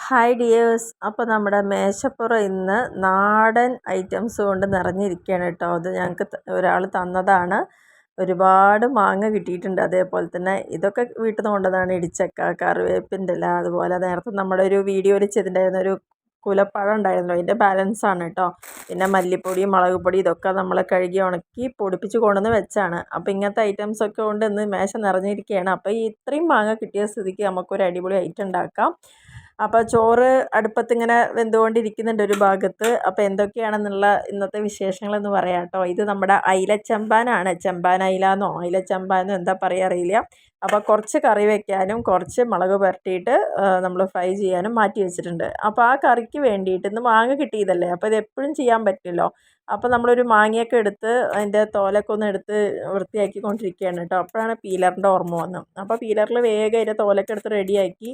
Hi dears. അപ്പോൾ നമ്മുടെ മേശപ്പുറം ഇന്ന് നാടൻ ഐറ്റംസ് കൊണ്ട് നിറഞ്ഞിരിക്കുകയാണ് കേട്ടോ. അത് ഞങ്ങൾക്ക് ഒരാൾ തന്നതാണ്. ഒരുപാട് മാങ്ങ കിട്ടിയിട്ടുണ്ട്. അതേപോലെ തന്നെ ഇതൊക്കെ വീട്ടിൽ നിന്ന് കൊണ്ടതാണ്. ഇടിച്ചക്ക, കറിവേപ്പിൻ്റെ ഇല, അതുപോലെ നേരത്തെ നമ്മുടെ ഒരു വീഡിയോയിൽ ചെയ്തിട്ടുണ്ടായിരുന്ന ഒരു കുലപ്പഴം ഉണ്ടായിരുന്നല്ലോ, അതിൻ്റെ ബാലൻസാണ് കേട്ടോ. പിന്നെ മല്ലിപ്പൊടി, മുളക് പൊടി ഇതൊക്കെ നമ്മൾ കഴുകി ഉണക്കി പൊടിപ്പിച്ച് കൊണ്ടുവന്ന് വെച്ചാണ്. അപ്പോൾ ഇങ്ങനത്തെ ഐറ്റംസൊക്കെ കൊണ്ട് ഇന്ന് മേശ നിറഞ്ഞിരിക്കുകയാണ്. അപ്പോൾ ഈ ഇത്രയും മാങ്ങ കിട്ടിയ സ്ഥിതിക്ക് നമുക്കൊരു അടിപൊളി ഐറ്റം ഉണ്ടാക്കാം. അപ്പോൾ ചോറ് അടുപ്പത്ത് ഇങ്ങനെ വെന്തുകൊണ്ടിരിക്കുന്നുണ്ട് ഒരു ഭാഗത്ത്. അപ്പോൾ എന്തൊക്കെയാണെന്നുള്ള ഇന്നത്തെ വിശേഷങ്ങളെന്ന് പറയാം കേട്ടോ. ഇത് നമ്മുടെ അയിലച്ചമ്പാനാണ്. ചെമ്പാൻ അയിലാന്നോ അയിലച്ചമ്പാനോ എന്താ പറയുക അറിയില്ല. അപ്പോൾ കുറച്ച് കറി വെക്കാനും കുറച്ച് മുളക് പുരട്ടിയിട്ട് നമ്മൾ ഫ്രൈ ചെയ്യാനും മാറ്റി വെച്ചിട്ടുണ്ട്. അപ്പോൾ ആ കറിക്ക് വേണ്ടിയിട്ട് ഇന്ന് മാങ്ങ കിട്ടിയതല്ലേ, അപ്പോൾ ഇത് എപ്പോഴും ചെയ്യാൻ പറ്റില്ലല്ലോ. അപ്പോൾ നമ്മളൊരു മാങ്ങയൊക്കെ എടുത്ത് അതിൻ്റെ തോലൊക്കെ ഒന്ന് എടുത്ത് വൃത്തിയാക്കിക്കൊണ്ടിരിക്കുകയാണ് കേട്ടോ. അപ്പോഴാണ് പീലറിൻ്റെ ഓർമ്മ വന്നത്. അപ്പോൾ പീലറിൽ വേഗം അതിൻ്റെ തോലൊക്കെ എടുത്ത് റെഡിയാക്കി.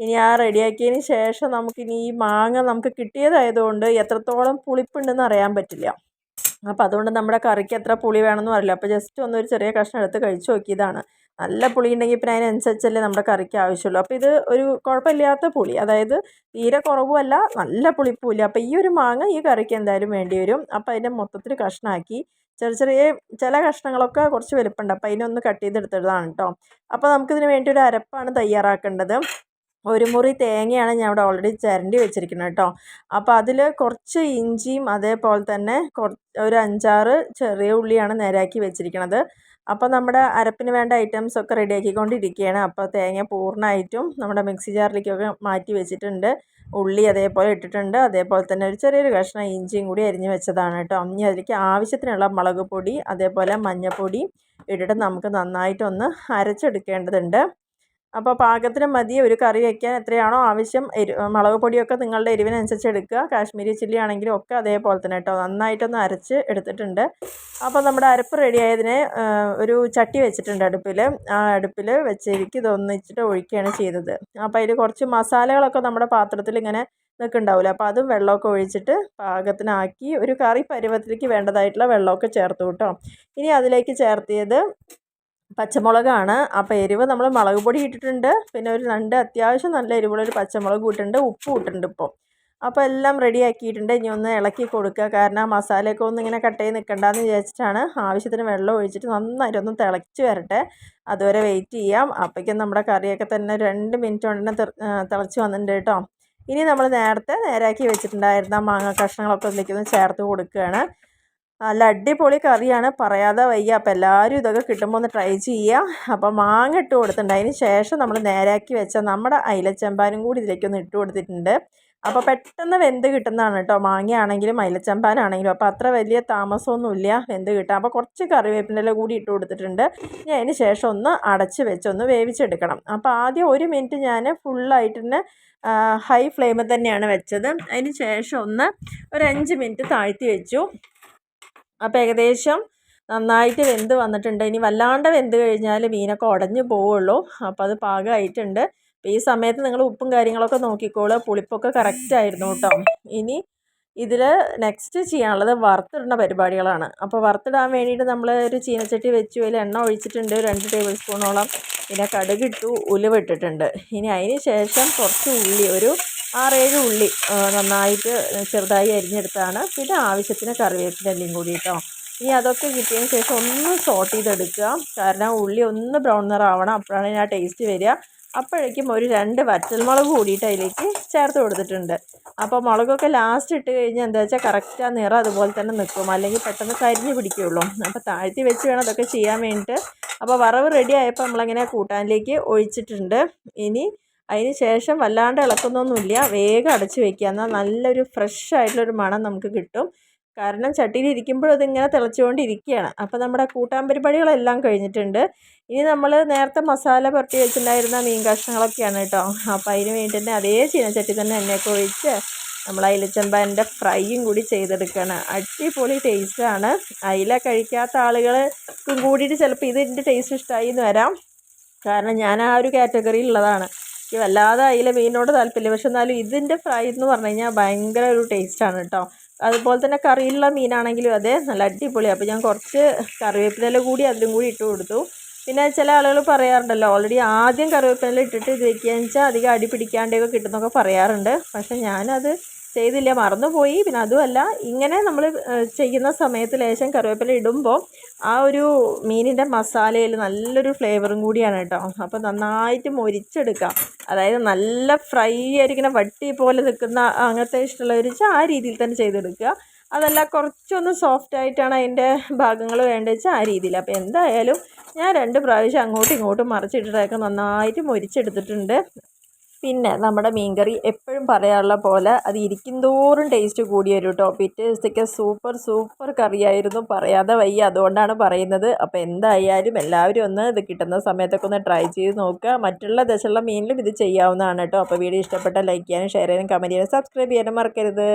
ഇനി ആ റെഡിയാക്കിയതിന് ശേഷം നമുക്കിനി ഈ മാങ്ങ നമുക്ക് കിട്ടിയതായതുകൊണ്ട് എത്രത്തോളം പുളിപ്പുണ്ടെന്ന് അറിയാൻ പറ്റില്ല. അപ്പോൾ അതുകൊണ്ട് നമ്മുടെ കറിക്ക് എത്ര പുളി വേണമെന്നും അറിയില്ല. അപ്പോൾ ജസ്റ്റ് ഒന്നൊരു ചെറിയ കഷ്ണം എടുത്ത് കഴിച്ചു നോക്കിയതാണ്. നല്ല പുളി ഉണ്ടെങ്കിൽ പിന്നെ അതിനനുസരിച്ചല്ലേ നമ്മുടെ കറിക്ക് ആവശ്യമുള്ളൂ. അപ്പോൾ ഇത് ഒരു കുഴപ്പമില്ലാത്ത പുളി, അതായത് തീരെ കുറവുമല്ല നല്ല പുളിപ്പുമില്ല. അപ്പോൾ ഈ ഒരു മാങ്ങ ഈ കറിക്ക് എന്തായാലും വേണ്ടി വരും. അപ്പോൾ അതിൻ്റെ മൊത്തത്തിൽ കഷ്ണമാക്കി ചെറിയ ചില കഷ്ണങ്ങളൊക്കെ കുറച്ച് വലുപ്പമുണ്ട്. അപ്പോൾ അതിനൊന്ന് കട്ട് ചെയ്തെടുത്തതാണ് കേട്ടോ. അപ്പോൾ നമുക്കിതിന് വേണ്ടി ഒരു അരപ്പാണ് തയ്യാറാക്കേണ്ടത്. ഒരു മുറി തേങ്ങയാണ് ഞാൻ ഇവിടെ ഓൾറെഡി ചിരണ്ടി വെച്ചിരിക്കുന്നത് കേട്ടോ. അപ്പോൾ അതിൽ കുറച്ച് ഇഞ്ചിയും അതേപോലെ തന്നെ ഒരു 5-6 ചെറിയ ഉള്ളിയാണ് നേരാക്കി വെച്ചിരിക്കുന്നത്. അപ്പോൾ നമ്മുടെ അരപ്പിന് വേണ്ട ഐറ്റംസ് ഒക്കെ റെഡിയാക്കിക്കൊണ്ടിരിക്കുകയാണ്. അപ്പോൾ തേങ്ങ പൂർണ്ണമായിട്ടും നമ്മുടെ മിക്സി ജാറിലേക്കൊക്കെ മാറ്റി വെച്ചിട്ടുണ്ട്. ഉള്ളി അതേപോലെ ഇട്ടിട്ടുണ്ട്. അതേപോലെ തന്നെ ഒരു ചെറിയൊരു കഷ്ണം ഇഞ്ചിയും കൂടി അരിഞ്ഞ് വെച്ചതാണ് കേട്ടോ. ഇനി അതിലേക്ക് ആവശ്യത്തിനുള്ള മുളക് പൊടി അതേപോലെ മഞ്ഞൾപ്പൊടി ഇട്ടിട്ട് നമുക്ക് നന്നായിട്ടൊന്ന് അരച്ചെടുക്കേണ്ടതുണ്ട്. അപ്പോൾ പാകത്തിന് മതി. ഒരു കറി വയ്ക്കാൻ എത്രയാണോ ആവശ്യം മുളക് പൊടിയൊക്കെ നിങ്ങളുടെ എരിവിനനുസരിച്ച് എടുക്കുക. കാശ്മീരി ചില്ലി ആണെങ്കിലും ഒക്കെ അതേപോലെ തന്നെ കേട്ടോ. നന്നായിട്ടൊന്ന് അരച്ച് എടുത്തിട്ടുണ്ട്. അപ്പോൾ നമ്മുടെ അരപ്പ് റെഡി ആയതിന് ഒരു ചട്ടി വെച്ചിട്ടുണ്ട് അടുപ്പിൽ. ആ അടുപ്പിൽ വെച്ചിരിക്കും ഇതൊന്നിച്ചിട്ട് ഒഴിക്കുകയാണ് ചെയ്തത്. അപ്പോൾ അതിൽ കുറച്ച് മസാലകളൊക്കെ നമ്മുടെ പാത്രത്തിൽ ഇങ്ങനെ നിൽക്കുന്നുണ്ടാവില്ല. അപ്പോൾ അതും വെള്ളമൊക്കെ ഒഴിച്ചിട്ട് പാകത്തിനാക്കി ഒരു കറി പരുവത്തിലേക്ക് വേണ്ടതായിട്ടുള്ള വെള്ളമൊക്കെ ചേർത്തു കേട്ടോ. ഇനി അതിലേക്ക് ചേർത്തിയത് പച്ചമുളകാണ്. അപ്പോൾ എരിവ് നമ്മൾ മുളക് പൊടി ഇട്ടിട്ടുണ്ട്. പിന്നെ ഒരു 2 അത്യാവശ്യം നല്ല എരിവുള്ളൊരു പച്ചമുളക് ഇട്ടിട്ടുണ്ട്. ഉപ്പും ഇട്ടിട്ടുണ്ട് ഇപ്പോൾ. അപ്പോൾ എല്ലാം റെഡി ആക്കിയിട്ടുണ്ട്. ഇനി ഒന്ന് ഇളക്കി കൊടുക്കുക. കാരണം ആ മസാലയൊക്കെ ഒന്ന് ഇങ്ങനെ കട്ട് ചെയ്ത് നിൽക്കണ്ടെന്ന് വിചാരിച്ചിട്ടാണ്. ആവശ്യത്തിന് വെള്ളം ഒഴിച്ചിട്ട് നന്നായിട്ടൊന്ന് തിളച്ച് വരട്ടെ, അതുവരെ വെയിറ്റ് ചെയ്യാം. അപ്പോഴേക്കും നമ്മുടെ കറിയൊക്കെ തന്നെ 2 മിനിറ്റ് കൊണ്ട് തന്നെ തിളച്ച് വന്നിട്ടുണ്ട് കേട്ടോ. ഇനി നമ്മൾ നേരത്തെ നേരാക്കി വെച്ചിട്ടുണ്ടായിരുന്ന മാങ്ങ കഷ്ണങ്ങളൊക്കെ ഇതിലേക്കൊന്ന് ചേർത്ത് കൊടുക്കുകയാണ്. നല്ല അടിപൊളി കറിയാണ്, പറയാതെ വയ്യ. അപ്പോൾ എല്ലാവരും ഇതൊക്കെ കിട്ടുമ്പോൾ ഒന്ന് ട്രൈ ചെയ്യുക. അപ്പോൾ മാങ്ങ ഇട്ട് കൊടുത്തിട്ടുണ്ട്. അതിന് ശേഷം നമ്മൾ നേരാക്കി വെച്ച നമ്മുടെ അയിലച്ചമ്പാനും കൂടി ഇതിലേക്കൊന്ന് ഇട്ട് കൊടുത്തിട്ടുണ്ട്. അപ്പോൾ പെട്ടെന്ന് വെന്ത് കിട്ടുന്നതാണ് കേട്ടോ, മാങ്ങയാണെങ്കിലും അയിലച്ചമ്പാനാണെങ്കിലും. അപ്പോൾ അത്ര വലിയ താമസമൊന്നുമില്ല വെന്ത് കിട്ടാൻ. അപ്പോൾ കുറച്ച് കറിവേപ്പിൻ്റെ കൂടി ഇട്ട് കൊടുത്തിട്ടുണ്ട്. ഇനി അതിന് ശേഷം ഒന്ന് അടച്ച് വെച്ചൊന്ന് വേവിച്ചെടുക്കണം. അപ്പോൾ ആദ്യം 1 മിനിറ്റ് ഞാൻ ഫുള്ളായിട്ട് തന്നെ ഹൈ ഫ്ലെയിമിൽ തന്നെയാണ് വെച്ചത്. അതിന് ശേഷം ഒന്ന് ഒരു 5 മിനിറ്റ് താഴ്ത്തി വെച്ചു. അപ്പോൾ ഏകദേശം നന്നായിട്ട് വെന്ത് വന്നിട്ടുണ്ട്. ഇനി വല്ലാണ്ട് വെന്ത് കഴിഞ്ഞാൽ മീനൊക്കെ ഉടഞ്ഞു പോവുള്ളൂ. അപ്പോൾ അത് പാകമായിട്ടുണ്ട്. അപ്പോൾ ഈ സമയത്ത് നിങ്ങൾ ഉപ്പും കാര്യങ്ങളൊക്കെ നോക്കിക്കോളുക. പുളിപ്പൊക്കെ കറക്റ്റായിരുന്നു കേട്ടോ. ഇനി ഇതിൽ നെക്സ്റ്റ് ചെയ്യാനുള്ളത് വറുത്തിടുന്ന പരിപാടികളാണ്. അപ്പോൾ വറുത്തിടാൻ വേണ്ടിയിട്ട് നമ്മൾ ഒരു ചീനച്ചട്ടി വെച്ചു. അതിൽ എണ്ണ ഒഴിച്ചിട്ടുണ്ട് 2 ടേബിൾ സ്പൂണോളം. പിന്നെ കടുകിട്ടു, ഉലുവ ഇട്ടിട്ടുണ്ട്. ഇനി അതിന് ശേഷം കുറച്ച് ഉള്ളി, ഒരു 6-7 ഉള്ളി നന്നായിട്ട് ചെറുതായി അരിഞ്ഞെടുത്താണ്. പിന്നെ ആവശ്യത്തിന് കറിവേപ്പിൻ്റെ എല്ലാം കൂടി കേട്ടോ. ഇനി അതൊക്കെ കിട്ടിയതിന് ശേഷം ഒന്ന് സോട്ട് ചെയ്തെടുക്കുക. കാരണം ഉള്ളി ഒന്ന് ബ്രൗൺ നിറാവണം, അപ്പോഴാണ് ആ ടേസ്റ്റ് വരിക. അപ്പോഴേക്കും ഒരു 2 വറ്റൽമുളക് കൂടിയിട്ട് അതിലേക്ക് ചേർത്ത് കൊടുത്തിട്ടുണ്ട്. അപ്പോൾ മുളകൊക്കെ ലാസ്റ്റ് ഇട്ട് കഴിഞ്ഞാൽ എന്താ വെച്ചാൽ കറക്റ്റ് ആ നിറം അതുപോലെ തന്നെ നിൽക്കും, അല്ലെങ്കിൽ പെട്ടെന്ന് കരിഞ്ഞ് പിടിക്കുകയുള്ളൂ. അപ്പോൾ താഴ്ത്തി വെച്ച് വേണം അതൊക്കെ ചെയ്യാൻ വേണ്ടിയിട്ട്. അപ്പോൾ വറവ് റെഡി ആയപ്പോൾ നമ്മളങ്ങനെ കൂട്ടാനിലേക്ക് ഒഴിച്ചിട്ടുണ്ട്. ഇനി അതിന് ശേഷം വല്ലാണ്ട് ഇളക്കുന്നൊന്നുമില്ല, വേഗം അടച്ച് വയ്ക്കുക. എന്നാൽ നല്ലൊരു ഫ്രഷ് ആയിട്ടുള്ളൊരു മണം നമുക്ക് കിട്ടും. കാരണം ചട്ടിയിൽ ഇരിക്കുമ്പോഴും അതിങ്ങനെ തിളച്ചുകൊണ്ടിരിക്കുകയാണ്. അപ്പോൾ നമ്മുടെ കൂട്ടാൻ പരിപാടികളെല്ലാം കഴിഞ്ഞിട്ടുണ്ട്. ഇനി നമ്മൾ നേരത്തെ മസാല പുരട്ടി വെച്ചിട്ടുണ്ടായിരുന്ന മീൻ കഷ്ണങ്ങളൊക്കെയാണ് കേട്ടോ. അപ്പോൾ അതിന് വേണ്ടി തന്നെ അതേ ചീനച്ചട്ടി തന്നെ എണ്ണയൊക്കെ ഒഴിച്ച് നമ്മൾ അയിലച്ചമ്പാൻ്റെ ഫ്രൈയും കൂടി ചെയ്തെടുക്കുകയാണ്. അടിപൊളി ടേസ്റ്റാണ്. അയില കഴിക്കാത്ത ആളുകൾക്കും കൂടിയിട്ട് ചിലപ്പോൾ ഇതിൻ്റെ ടേസ്റ്റ് ഇഷ്ടമായി എന്ന് വരാം. കാരണം ഞാൻ ആ ഒരു കാറ്റഗറിയിലുള്ളതാണ്. എനിക്ക് വല്ലാതെ അയില മീനിനോട് താല്പര്യമില്ല. പക്ഷെ എന്നാലും ഇതിൻ്റെ ഫ്രൈ എന്ന് പറഞ്ഞു കഴിഞ്ഞാൽ ഭയങ്കര ഒരു ടേസ്റ്റാണ് കേട്ടോ. അതുപോലെ തന്നെ കറിയുള്ള മീനാണെങ്കിലും അതെ, നല്ല അടിപൊളി. അപ്പോൾ ഞാൻ കുറച്ച് കറിവേപ്പില കൂടി അതിലും കൂടി ഇട്ട് കൊടുത്തു. പിന്നെ ചില ആളുകൾ പറയാറുണ്ടല്ലോ ഓൾറെഡി ആദ്യം കറിവേപ്പില ഇട്ടിട്ട് ഇത് വെക്കുകയെന്ന് വെച്ചാൽ അധികം അടി പിടിക്കാണ്ടൊക്കെ കിട്ടുന്നൊക്കെ പറയാറുണ്ട്. പക്ഷെ ഞാനത് ചെയ്തില്ല, മറന്നുപോയി. പിന്നെ അതുമല്ല, ഇങ്ങനെ നമ്മൾ ചെയ്യുന്ന സമയത്ത് ലേശം കറിവേപ്പില ഇടുമ്പോൾ ആ ഒരു മീനിൻ്റെ മസാലയിൽ നല്ലൊരു ഫ്ലേവറും കൂടിയാണ് കേട്ടോ. അപ്പോൾ നന്നായിട്ട് മൊരിച്ചെടുക്കാം. അതായത് നല്ല ഫ്രൈ ആയിരിക്കുന്ന വട്ടി പോലെ നിൽക്കുന്ന അങ്ങനത്തെ ഇഷ്ടമുള്ളവർ ആ രീതിയിൽ തന്നെ ചെയ്തെടുക്കുക. അതല്ല കുറച്ചൊന്ന് സോഫ്റ്റായിട്ടാണ് അതിൻ്റെ ഭാഗങ്ങൾ വേണ്ടത് വെച്ചാൽ ആ രീതിയിൽ. അപ്പോൾ എന്തായാലും ഞാൻ 2 പ്രാവശ്യം അങ്ങോട്ടും ഇങ്ങോട്ടും മറിച്ചിട്ടിട്ടൊക്കെ നന്നായിട്ട് മൊരിച്ചെടുത്തിട്ടുണ്ട്. പിന്നെ നമ്മുടെ മീൻകറി എപ്പോഴും പറയാറുള്ള പോലെ അത് ഇരിക്കും തോറും ടേസ്റ്റ് കൂടി വരും കേട്ടോ. പിറ്റേ ദിവസത്തേക്ക് സൂപ്പർ കറിയായിരുന്നു, പറയാതെ വയ്യ, അതുകൊണ്ടാണ് പറയുന്നത്. അപ്പോൾ എന്തായാലും എല്ലാവരും ഒന്ന് ഇത് കിട്ടുന്ന സമയത്തൊക്കെ ഒന്ന് ട്രൈ ചെയ്ത് നോക്കുക. മറ്റുള്ള ദശയുള്ള മീനിലും ഇത് ചെയ്യാവുന്നതാണ് കേട്ടോ. അപ്പോൾ വീഡിയോ ഇഷ്ടപ്പെട്ടാൽ ലൈക്ക് ചെയ്യാനും ഷെയർ ചെയ്യാനും കമൻറ്റ് ചെയ്യാനും സബ്സ്ക്രൈബ് ചെയ്യാനും മറക്കരുത്.